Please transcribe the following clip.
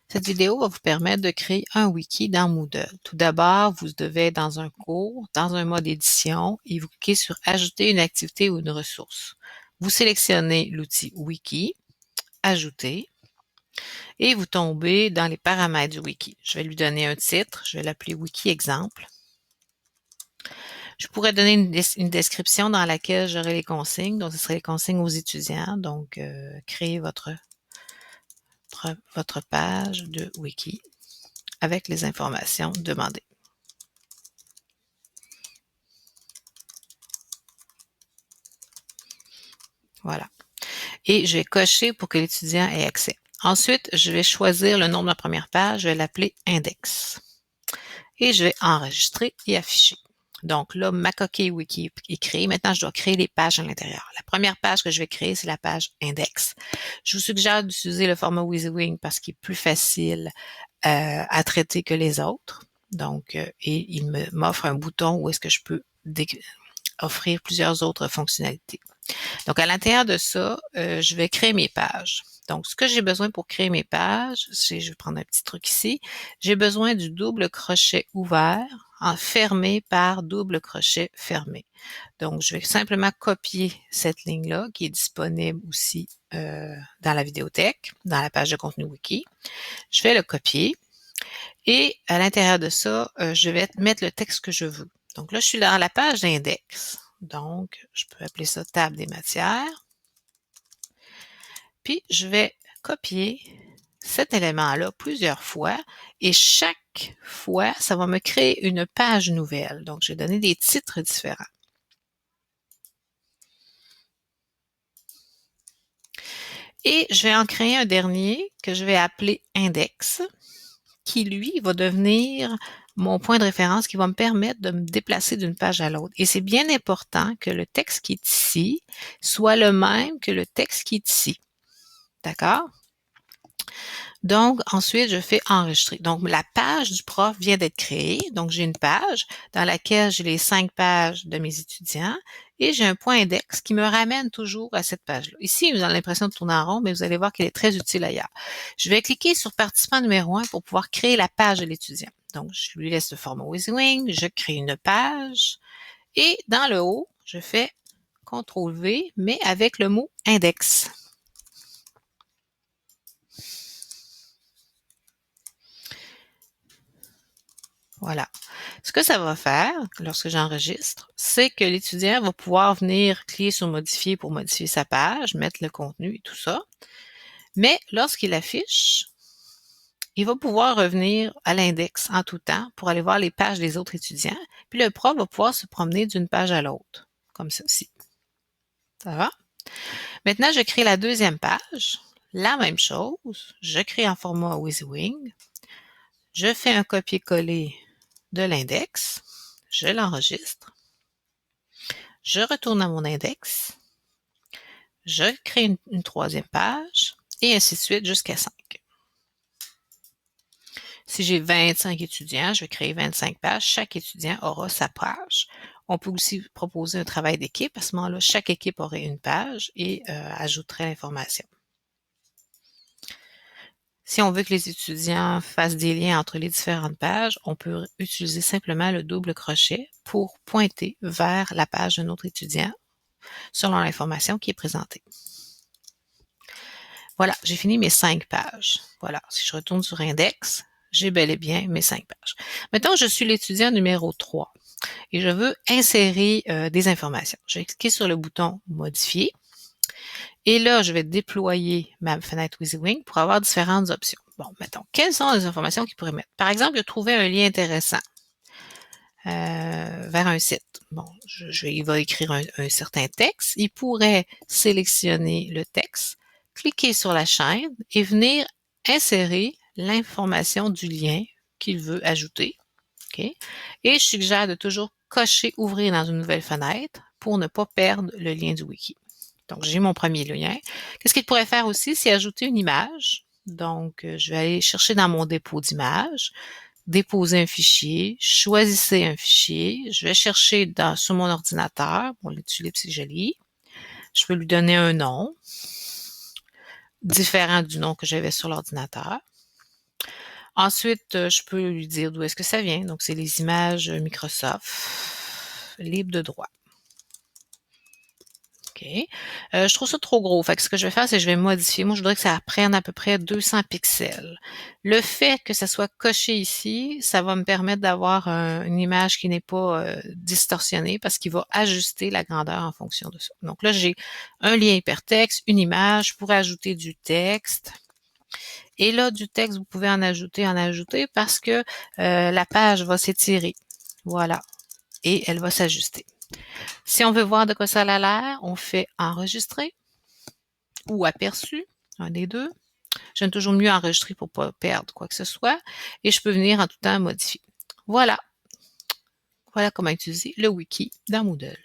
Cette vidéo va vous permettre de créer un wiki dans Moodle. Tout d'abord, vous devez être dans un cours, dans un mode édition et vous cliquez sur Ajouter une activité ou une ressource. Vous sélectionnez l'outil Wiki, Ajouter et vous tombez dans les paramètres du wiki. Je vais lui donner un titre, je vais l'appeler Wiki Exemple. Je pourrais donner une description dans laquelle j'aurai les consignes, donc ce serait les consignes aux étudiants. Donc, créez votre page de wiki avec les informations demandées. Voilà. Et je vais cocher pour que l'étudiant ait accès. Ensuite, je vais choisir le nom de ma première page, je vais l'appeler Index. Et je vais enregistrer et afficher. Donc là, ma coquille wiki est créée. Maintenant, je dois créer les pages à l'intérieur. La première page que je vais créer, c'est la page Index. Je vous suggère d'utiliser le format WYSIWYG parce qu'il est plus facile à traiter que les autres. Donc, et il m'offre un bouton où est-ce que je peux offrir plusieurs autres fonctionnalités. Donc, à l'intérieur de ça, je vais créer mes pages. Donc, ce que j'ai besoin pour créer mes pages, je vais prendre un petit truc ici. J'ai besoin du double crochet ouvert fermé par double crochet fermé. Donc, je vais simplement copier cette ligne-là qui est disponible aussi dans la vidéothèque, dans la page de contenu wiki. Je vais le copier et à l'intérieur de ça, je vais mettre le texte que je veux. Donc là, je suis dans la page d'index. Donc, je peux appeler ça table des matières. Puis, je vais copier cet élément-là plusieurs fois et chaque fois, ça va me créer une page nouvelle. Donc, je vais donner des titres différents. Et je vais en créer un dernier que je vais appeler index, qui lui va devenir mon point de référence qui va me permettre de me déplacer d'une page à l'autre. Et c'est bien important que le texte qui est ici soit le même que le texte qui est ici. D'accord? Donc, ensuite, je fais enregistrer. Donc, la page du prof vient d'être créée. Donc, j'ai une page dans laquelle j'ai les 5 pages de mes étudiants et j'ai un point index qui me ramène toujours à cette page-là. Ici, vous avez l'impression de tourner en rond, mais vous allez voir qu'elle est très utile ailleurs. Je vais cliquer sur participant numéro 1 pour pouvoir créer la page de l'étudiant. Donc, je lui laisse le format WYSIWYG, je crée une page et dans le haut, je fais CTRL-V, mais avec le mot index. Voilà. Ce que ça va faire lorsque j'enregistre, c'est que l'étudiant va pouvoir venir cliquer sur modifier pour modifier sa page, mettre le contenu et tout ça. Mais lorsqu'il affiche, il va pouvoir revenir à l'index en tout temps pour aller voir les pages des autres étudiants. Puis le prof va pouvoir se promener d'une page à l'autre, comme ceci. Ça va? Maintenant, je crée la deuxième page. La même chose. Je crée en format WYSIWYG. Je fais un copier-coller de l'index. Je l'enregistre. Je retourne à mon index, je crée une troisième page et ainsi de suite jusqu'à 5. Si j'ai 25 étudiants, je vais créer 25 pages. Chaque étudiant aura sa page. On peut aussi proposer un travail d'équipe. À ce moment-là, chaque équipe aurait une page et ajouterait l'information. Si on veut que les étudiants fassent des liens entre les différentes pages, on peut utiliser simplement le double crochet pour pointer vers la page d'un autre étudiant selon l'information qui est présentée. Voilà, j'ai fini mes 5 pages. Voilà, si je retourne sur Index, j'ai bel et bien mes 5 pages. Maintenant, je suis l'étudiant numéro 3 et je veux insérer des informations. Je vais cliquer sur le bouton Modifier et là, je vais déployer ma fenêtre WYSIWYG pour avoir différentes options. Bon, mettons, quelles sont les informations qu'il pourrait mettre? Par exemple, il a trouvé un lien intéressant vers un site. Bon, il va écrire un certain texte. Il pourrait sélectionner le texte, cliquer sur la chaîne et venir insérer l'information du lien qu'il veut ajouter. Okay? Et je suggère de toujours cocher Ouvrir dans une nouvelle fenêtre pour ne pas perdre le lien du wiki. Donc, j'ai mon premier lien. Qu'est-ce qu'il pourrait faire aussi? C'est ajouter une image. Donc, je vais aller chercher dans mon dépôt d'images, déposer un fichier, choisissez un fichier, je vais chercher sur mon ordinateur, bon, les tulipes c'est joli, je peux lui donner un nom différent du nom que j'avais sur l'ordinateur. Ensuite, je peux lui dire d'où est-ce que ça vient. Donc, c'est les images Microsoft, libres de droit. OK. Je trouve ça trop gros. Fait que ce que je vais faire, c'est que je vais modifier. Moi, je voudrais que ça prenne à peu près 200 pixels. Le fait que ça soit coché ici, ça va me permettre d'avoir une image qui n'est pas distorsionnée parce qu'il va ajuster la grandeur en fonction de ça. Donc là, j'ai un lien hypertexte, une image. Je pourrais ajouter du texte. Et là, du texte, vous pouvez en ajouter parce que la page va s'étirer. Voilà. Et elle va s'ajuster. Si on veut voir de quoi ça a l'air, on fait enregistrer ou aperçu, un des deux. J'aime toujours mieux enregistrer pour pas perdre quoi que ce soit. Et je peux venir en tout temps modifier. Voilà. Voilà comment utiliser le wiki dans Moodle.